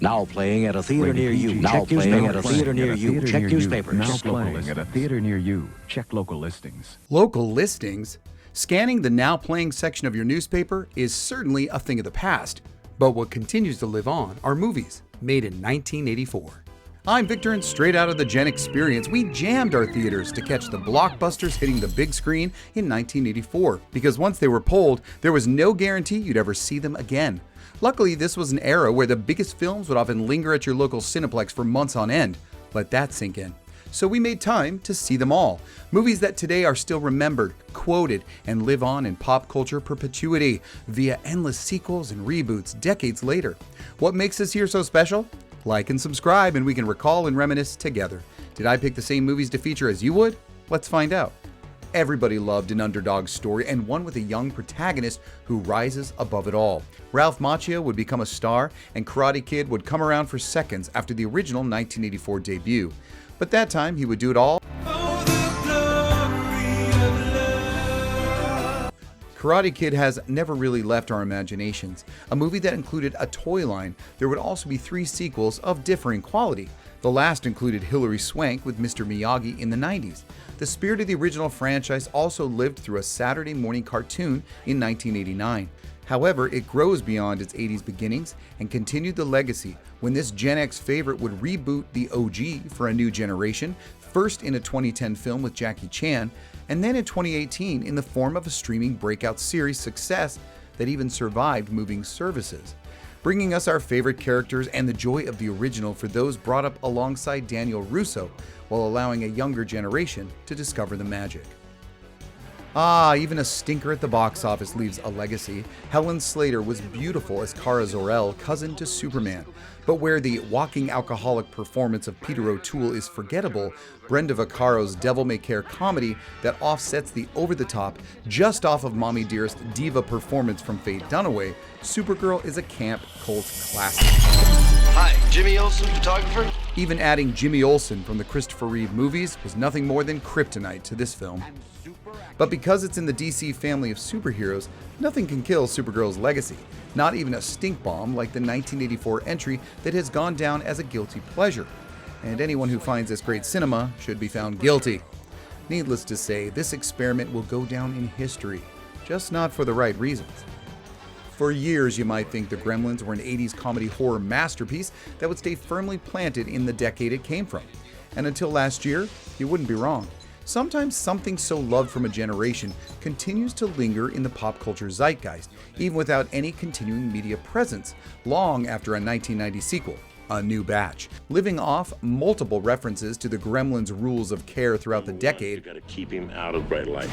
Now playing at a theater near you. Now playing at a theater near you. Check newspapers. Now playing at a theater near you. Check local listings. Local listings? Scanning the now playing section of your newspaper is certainly a thing of the past, but what continues to live on are movies made in 1984. I'm Victor, and straight out of the Gen Experience, we jammed our theaters to catch the blockbusters hitting the big screen in 1984, because once they were pulled, there was no guarantee you'd ever see them again. Luckily, this was an era where the biggest films would often linger at your local Cineplex for months on end. Let that sink in. So we made time to see them all. Movies that today are still remembered, quoted, and live on in pop culture perpetuity via endless sequels and reboots decades later. What makes this year so special? Like and subscribe and we can recall and reminisce together. Did I pick the same movies to feature as you would? Let's find out. Everybody loved an underdog story, and one with a young protagonist who rises above it all. Ralph Macchio would become a star, and Karate Kid would come around for seconds after the original 1984 debut. But that time, he would do it all. Karate Kid has never really left our imaginations. A movie that included a toy line, there would also be 3 sequels of differing quality. The last included Hilary Swank with Mr. Miyagi in the 90s. The spirit of the original franchise also lived through a Saturday morning cartoon in 1989. However, it grows beyond its 80s beginnings and continued the legacy when this Gen X favorite would reboot the OG for a new generation, first in a 2010 film with Jackie Chan, and then in 2018 in the form of a streaming breakout series success that even survived moving services, bringing us our favorite characters and the joy of the original for those brought up alongside Daniel Russo, while allowing a younger generation to discover the magic. Even a stinker at the box office leaves a legacy. Helen Slater was beautiful as Kara Zor-El, cousin to Superman. But where the walking alcoholic performance of Peter O'Toole is forgettable, Brenda Vaccaro's devil-may-care comedy that offsets the over-the-top, just off of Mommy Dearest diva performance from Faye Dunaway, Supergirl is a camp cult classic. Hi, Jimmy Olsen, photographer. Even adding Jimmy Olsen from the Christopher Reeve movies was nothing more than kryptonite to this film. But because it's in the DC family of superheroes, nothing can kill Supergirl's legacy, not even a stink bomb like the 1984 entry that has gone down as a guilty pleasure. And anyone who finds this great cinema should be found guilty. Needless to say, this experiment will go down in history, just not for the right reasons. For years, you might think the Gremlins were an 80s comedy horror masterpiece that would stay firmly planted in the decade it came from. And until last year, you wouldn't be wrong. Sometimes something so loved from a generation continues to linger in the pop culture zeitgeist, even without any continuing media presence, long after a 1990 sequel, A New Batch, living off multiple references to the Gremlins' rules of care throughout the decade. You gotta keep him out of bright light.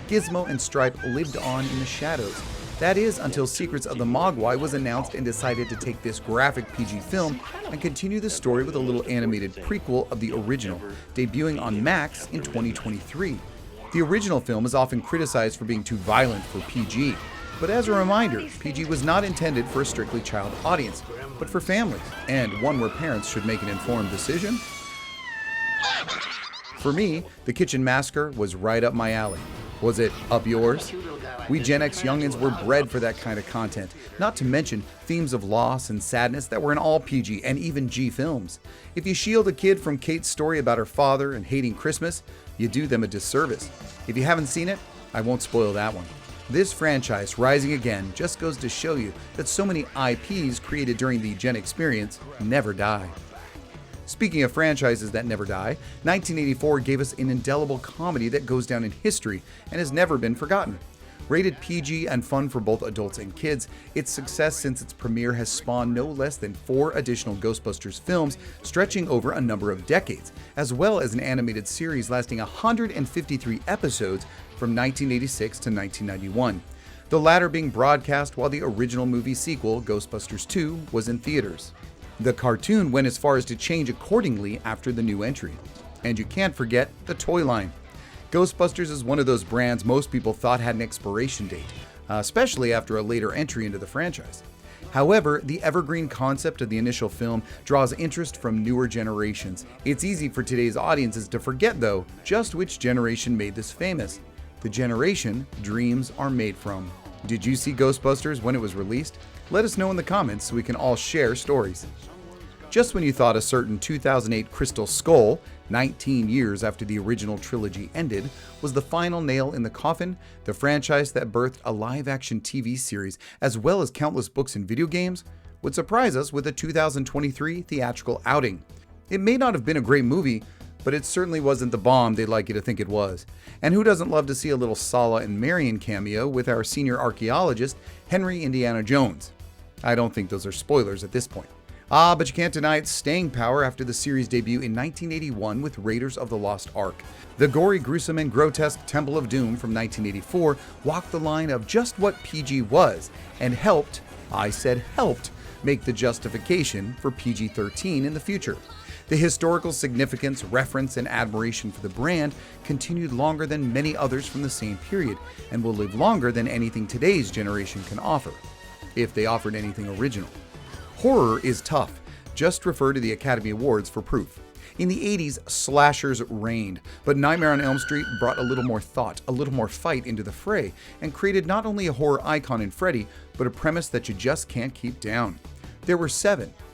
Gizmo and Stripe lived on in the shadows. That is, until Secrets of the Mogwai was announced and decided to take this graphic PG film and continue the story with a little animated prequel of the original, debuting on Max in 2023. The original film is often criticized for being too violent for PG, but as a reminder, PG was not intended for a strictly child audience, but for families, and one where parents should make an informed decision. For me, The Kitchen Massacre was right up my alley. Was it up yours? We Gen X youngins were bred for that kind of content, not to mention themes of loss and sadness that were in all PG and even G films. If you shield a kid from Kate's story about her father and hating Christmas, you do them a disservice. If you haven't seen it, I won't spoil that one. This franchise, rising again, just goes to show you that so many IPs created during the Gen Experience never die. Speaking of franchises that never die, 1984 gave us an indelible comedy that goes down in history and has never been forgotten. Rated PG and fun for both adults and kids, its success since its premiere has spawned no less than 4 additional Ghostbusters films stretching over a number of decades, as well as an animated series lasting 153 episodes from 1986 to 1991. The latter being broadcast while the original movie sequel, Ghostbusters 2, was in theaters. The cartoon went as far as to change accordingly after the new entry. And you can't forget the toy line. Ghostbusters is one of those brands most people thought had an expiration date, especially after a later entry into the franchise. However, the evergreen concept of the initial film draws interest from newer generations. It's easy for today's audiences to forget, though, just which generation made this famous. The generation dreams are made from. Did you see Ghostbusters when it was released? Let us know in the comments so we can all share stories. Just when you thought a certain 2008 Crystal Skull, 19 years after the original trilogy ended, was the final nail in the coffin, the franchise that birthed a live-action TV series as well as countless books and video games would surprise us with a 2023 theatrical outing. It may not have been a great movie, but it certainly wasn't the bomb they'd like you to think it was. And who doesn't love to see a little Sala and Marion cameo with our senior archaeologist, Henry Indiana Jones? I don't think those are spoilers at this point. But you can't deny its staying power after the series debut in 1981 with Raiders of the Lost Ark. The gory, gruesome, and grotesque Temple of Doom from 1984 walked the line of just what PG was and helped, I said helped, make the justification for PG-13 in the future. The historical significance, reference, and admiration for the brand continued longer than many others from the same period and will live longer than anything today's generation can offer, if they offered anything original. Horror is tough. Just refer to the Academy Awards for proof. In the 80s, slashers reigned, but Nightmare on Elm Street brought a little more thought, a little more fight into the fray, and created not only a horror icon in Freddy, but a premise that you just can't keep down. There were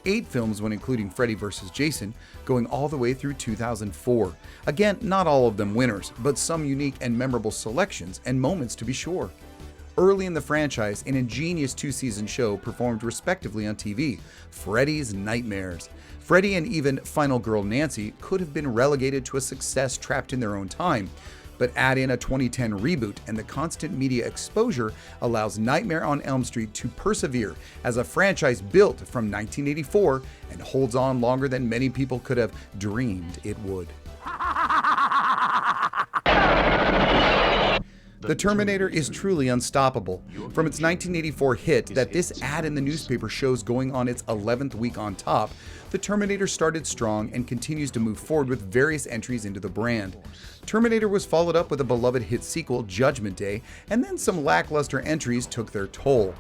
8 films when including Freddy vs. Jason, going all the way through 2004. Again, not all of them winners, but some unique and memorable selections and moments to be sure. Early in the franchise, an ingenious 2-season show performed respectively on TV, Freddy's Nightmares. Freddy and even Final Girl Nancy could have been relegated to a success trapped in their own time, but add in a 2010 reboot and the constant media exposure allows Nightmare on Elm Street to persevere as a franchise built from 1984 and holds on longer than many people could have dreamed it would. The Terminator is truly unstoppable. From its 1984 hit that this ad in the newspaper shows going on its 11th week on top, the Terminator started strong and continues to move forward with various entries into the brand. Terminator was followed up with a beloved hit sequel, Judgment Day, and then some lackluster entries took their toll.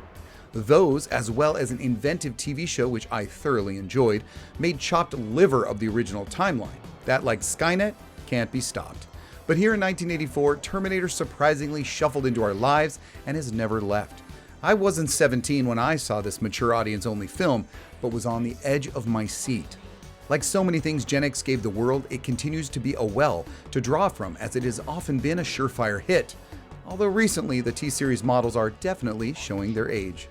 Those, as well as an inventive TV show which I thoroughly enjoyed, made chopped liver of the original timeline, that, like Skynet, can't be stopped. But here in 1984, Terminator surprisingly shuffled into our lives and has never left. I wasn't 17 when I saw this mature audience-only film, but was on the edge of my seat. Like so many things Gen X gave the world, it continues to be a well to draw from, as it has often been a surefire hit. Although recently, the T-Series models are definitely showing their age.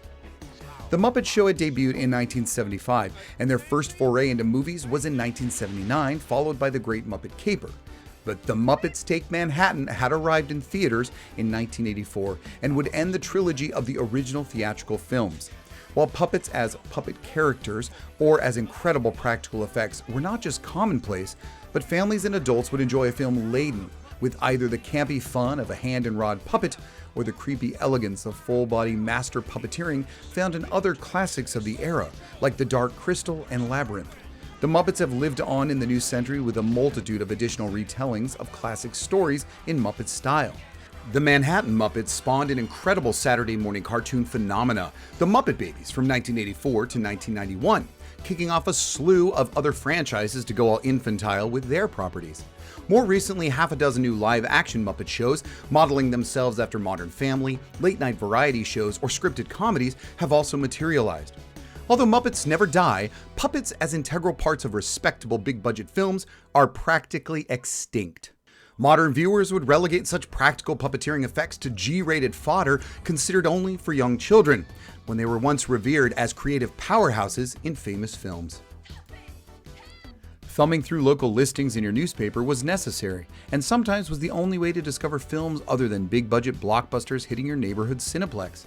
The Muppet Show had debuted in 1975, and their first foray into movies was in 1979, followed by The Great Muppet Caper. But The Muppets Take Manhattan had arrived in theaters in 1984 and would end the trilogy of the original theatrical films. While puppets as puppet characters or as incredible practical effects were not just commonplace, but families and adults would enjoy a film laden with either the campy fun of a hand and rod puppet or the creepy elegance of full-body master puppeteering found in other classics of the era, like The Dark Crystal and Labyrinth. The Muppets have lived on in the new century with a multitude of additional retellings of classic stories in Muppet style. The Manhattan Muppets spawned an incredible Saturday morning cartoon phenomena, The Muppet Babies, from 1984 to 1991, kicking off a slew of other franchises to go all infantile with their properties. More recently, half a dozen new live-action Muppet shows, modeling themselves after Modern Family, late-night variety shows, or scripted comedies, have also materialized. Although Muppets never die, puppets as integral parts of respectable big-budget films are practically extinct. Modern viewers would relegate such practical puppeteering effects to G-rated fodder considered only for young children, when they were once revered as creative powerhouses in famous films. Thumbing through local listings in your newspaper was necessary, and sometimes was the only way to discover films other than big-budget blockbusters hitting your neighborhood Cineplex.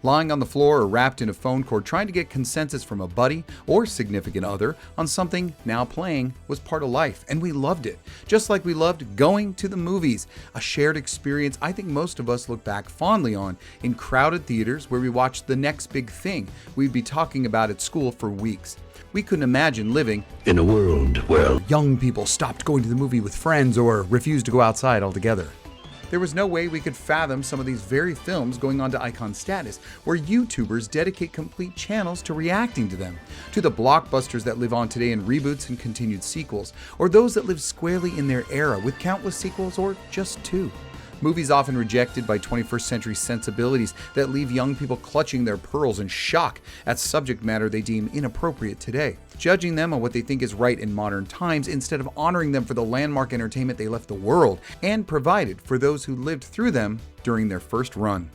Lying on the floor or wrapped in a phone cord trying to get consensus from a buddy or significant other on something now playing was part of life, and we loved it. Just like we loved going to the movies, a shared experience I think most of us look back fondly on in crowded theaters where we watched the next big thing we'd be talking about at school for weeks. We couldn't imagine living In a world where young people stopped going to the movie with friends or refused to go outside altogether. There was no way we could fathom some of these very films going on to icon status, where YouTubers dedicate complete channels to reacting to them, to the blockbusters that live on today in reboots and continued sequels, or those that live squarely in their era with countless sequels or just two. Movies often rejected by 21st century sensibilities that leave young people clutching their pearls in shock at subject matter they deem inappropriate today, judging them on what they think is right in modern times instead of honoring them for the landmark entertainment they left the world and provided for those who lived through them during their first run.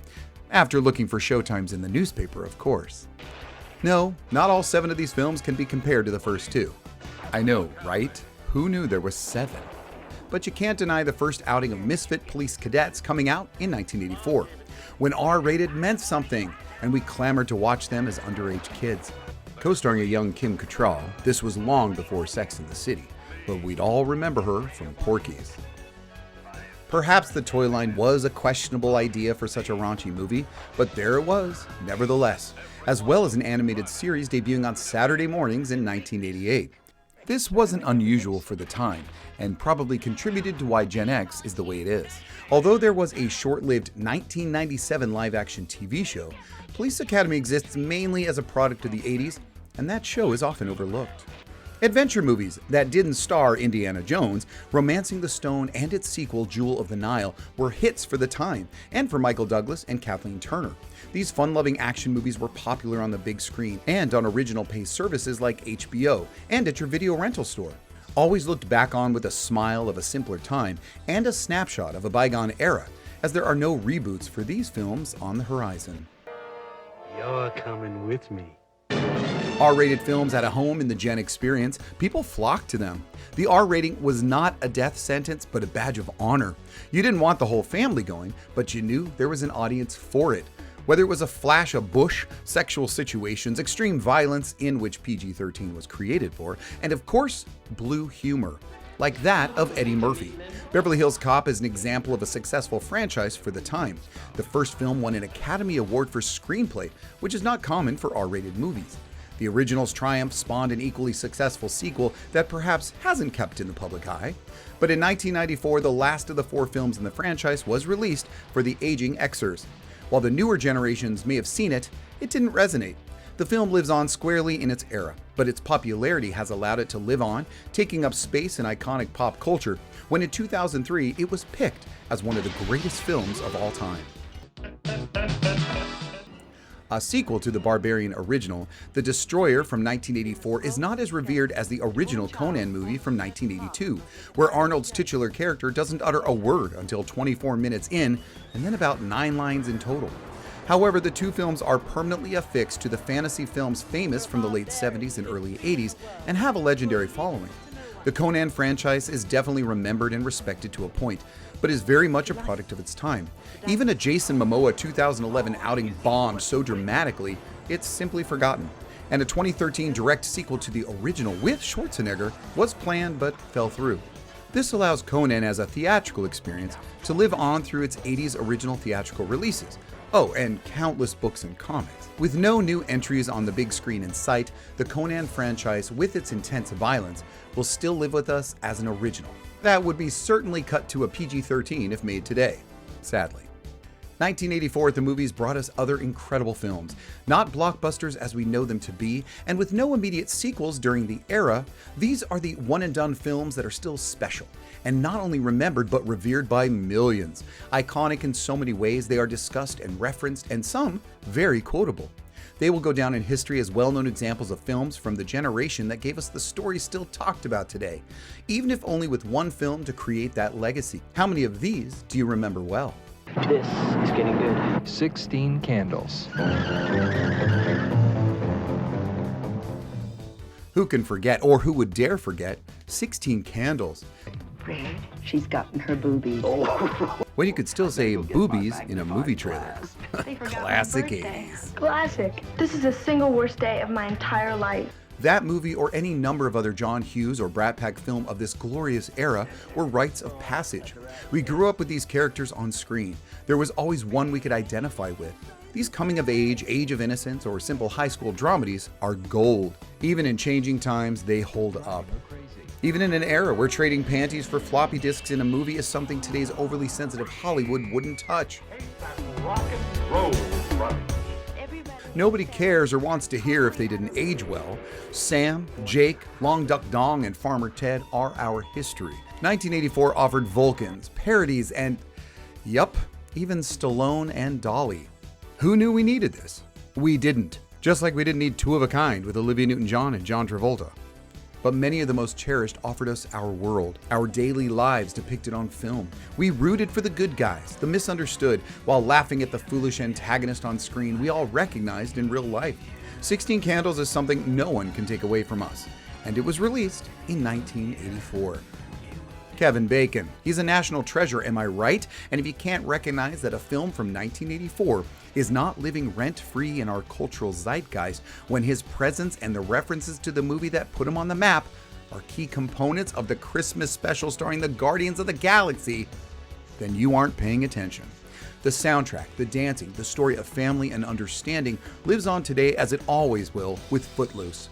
After looking for showtimes in the newspaper, of course. No, not all 7 of these films can be compared to the first 2. I know, right? Who knew there was 7? But you can't deny the first outing of misfit police cadets coming out in 1984, when R-rated meant something, and we clamored to watch them as underage kids. Co-starring a young Kim Cattrall, this was long before Sex and the City, but we'd all remember her from Porky's. Perhaps the toy line was a questionable idea for such a raunchy movie, but there it was, nevertheless, as well as an animated series debuting on Saturday mornings in 1988. This wasn't unusual for the time, and probably contributed to why Gen X is the way it is. Although there was a short-lived 1997 live-action TV show, Police Academy exists mainly as a product of the 80s, and that show is often overlooked. Adventure movies that didn't star Indiana Jones, Romancing the Stone and its sequel Jewel of the Nile were hits for the time, and for Michael Douglas and Kathleen Turner. These fun-loving action movies were popular on the big screen and on original pay services like HBO and at your video rental store. Always looked back on with a smile of a simpler time and a snapshot of a bygone era, as there are no reboots for these films on the horizon. You're coming with me. R-rated films had a home in the Gen experience. People flocked to them. The R rating was not a death sentence, but a badge of honor. You didn't want the whole family going, but you knew there was an audience for it. Whether it was a flash of bush, sexual situations, extreme violence, in which PG-13 was created for, and of course, blue humor, like that of Eddie Murphy. Beverly Hills Cop is an example of a successful franchise for the time. The first film won an Academy Award for Screenplay, which is not common for R-rated movies. The original's triumph spawned an equally successful sequel that perhaps hasn't kept in the public eye. But in 1994, the last of the 4 films in the franchise was released for the aging Xers. While the newer generations may have seen it, it didn't resonate. The film lives on squarely in its era, but its popularity has allowed it to live on, taking up space in iconic pop culture, when in 2003 it was picked as one of the greatest films of all time. A sequel to the Barbarian original, The Destroyer from 1984 is not as revered as the original Conan movie from 1982, where Arnold's titular character doesn't utter a word until 24 minutes in, and then about 9 lines in total. However, the 2 films are permanently affixed to the fantasy films famous from the late 70s and early 80s and have a legendary following. The Conan franchise is definitely remembered and respected to a point, but is very much a product of its time. Even a Jason Momoa 2011 outing bombed so dramatically, it's simply forgotten. And a 2013 direct sequel to the original with Schwarzenegger was planned but fell through. This allows Conan as a theatrical experience to live on through its 80s original theatrical releases. Oh, and countless books and comics. With no new entries on the big screen in sight, the Conan franchise, with its intense violence, will still live with us as an original. That would be certainly cut to a PG-13 if made today, sadly. 1984 at the movies brought us other incredible films, not blockbusters as we know them to be, and with no immediate sequels during the era, these are the one-and-done films that are still special, and not only remembered but revered by millions. Iconic in so many ways, they are discussed and referenced, and some very quotable. They will go down in history as well-known examples of films from the generation that gave us the stories still talked about today, even if only with one film to create that legacy. How many of these do you remember well? This is getting good. 16 Candles. Who can forget, or who would dare forget, 16 Candles? Red, she's gotten her boobies. Well, you could still say boobies in a movie trailer. Classic 80s. Classic. This is the single worst day of my entire life. That movie or any number of other John Hughes or Brat Pack film of this glorious era were rites of passage. We grew up with these characters on screen. There was always one we could identify with. These coming of age, age of innocence, or simple high school dramedies are gold. Even in changing times, they hold up. Even in an era where trading panties for floppy disks in a movie is something today's overly sensitive Hollywood wouldn't touch. Nobody cares or wants to hear if they didn't age well. Sam, Jake, Long Duck Dong, and Farmer Ted are our history. 1984 offered Vulcans, parodies, and Yup, even Stallone and Dolly. Who knew we needed this? We didn't. Just like we didn't need Two of a Kind with Olivia Newton-John and John Travolta. But many of the most cherished offered us our world, our daily lives depicted on film. We rooted for the good guys, the misunderstood, while laughing at the foolish antagonist on screen we all recognized in real life. 16 Candles is something no one can take away from us, and it was released in 1984. Kevin Bacon. He's a national treasure, am I right? And if you can't recognize that a film from 1984 is not living rent-free in our cultural zeitgeist when his presence and the references to the movie that put him on the map are key components of the Christmas special starring the Guardians of the Galaxy, then you aren't paying attention. The soundtrack, the dancing, the story of family and understanding lives on today as it always will with Footloose.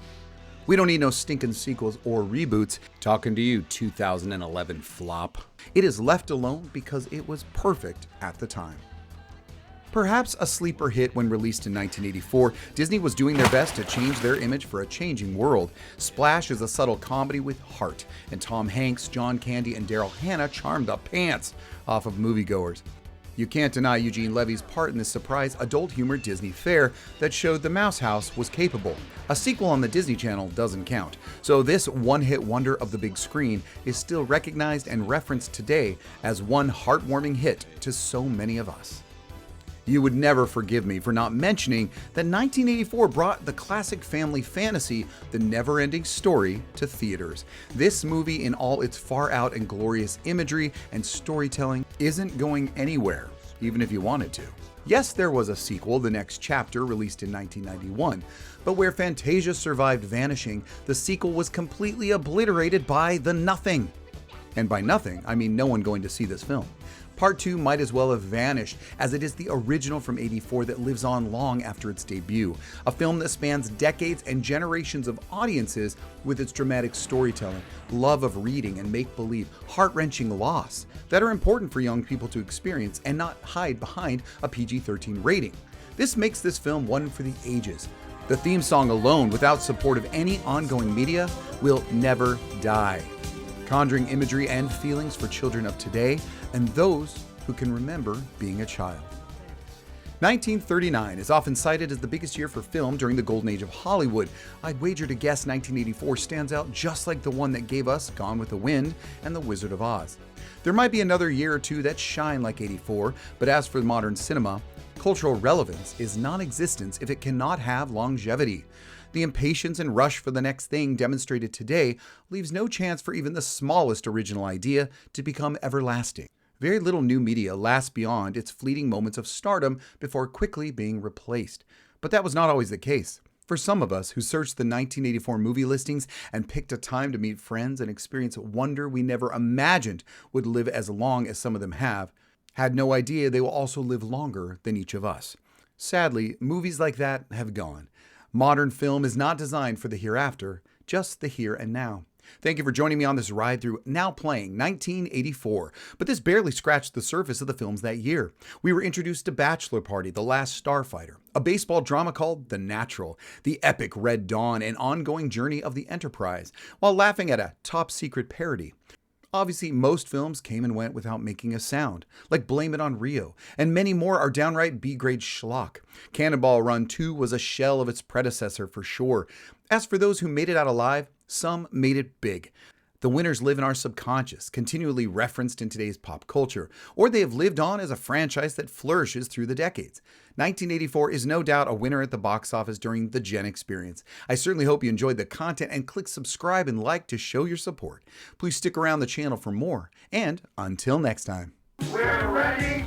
We don't need no stinking sequels or reboots. Talking to you, 2011 flop. It is left alone because it was perfect at the time. Perhaps a sleeper hit when released in 1984, Disney was doing their best to change their image for a changing world. Splash is a subtle comedy with heart, and Tom Hanks, John Candy, and Daryl Hannah charmed the pants off of moviegoers. You can't deny Eugene Levy's part in this surprise adult humor Disney fare that showed the Mouse House was capable. A sequel on the Disney Channel doesn't count, so this one-hit wonder of the big screen is still recognized and referenced today as one heartwarming hit to so many of us. You would never forgive me for not mentioning that 1984 brought the classic family fantasy, The NeverEnding Story, to theaters. This movie, in all its far-out and glorious imagery and storytelling, isn't going anywhere, even if you wanted to. Yes, there was a sequel, The Next Chapter, released in 1991, but where Fantasia survived vanishing, the sequel was completely obliterated by the nothing. And by nothing, I mean no one going to see this film. Part 2 might as well have vanished, as it is the original from '84 that lives on long after its debut. A film that spans decades and generations of audiences with its dramatic storytelling, love of reading and make-believe, heart-wrenching loss that are important for young people to experience and not hide behind a PG-13 rating. This makes this film one for the ages. The theme song alone, without support of any ongoing media, will never die, conjuring imagery and feelings for children of today and those who can remember being a child. 1939 is often cited as the biggest year for film during the golden age of Hollywood. I'd wager to guess 1984 stands out just like the one that gave us Gone with the Wind and The Wizard of Oz. There might be another year or two that shine like '84, but as for modern cinema, cultural relevance is non-existence if it cannot have longevity. The impatience and rush for the next thing demonstrated today leaves no chance for even the smallest original idea to become everlasting. Very little new media lasts beyond its fleeting moments of stardom before quickly being replaced. But that was not always the case. For some of us who searched the 1984 movie listings and picked a time to meet friends and experience wonder we never imagined would live as long as some of them have, had no idea they will also live longer than each of us. Sadly, movies like that have gone. Modern film is not designed for the hereafter, just the here and now. Thank you for joining me on this ride through now playing 1984, but this barely scratched the surface of the films that year. We were introduced to Bachelor Party, The Last Starfighter, a baseball drama called The Natural, the epic Red Dawn and ongoing journey of the Enterprise, while laughing at a top-secret parody. Obviously, most films came and went without making a sound, like Blame It on Rio, and many more are downright B-grade schlock. Cannonball Run 2 was a shell of its predecessor for sure. As for those who made it out alive, some made it big. The winners live in our subconscious, continually referenced in today's pop culture, or they have lived on as a franchise that flourishes through the decades. 1984 is no doubt a winner at the box office during the Gen experience. I certainly hope you enjoyed the content and click subscribe and like to show your support. Please stick around the channel for more, and until next time. We're ready.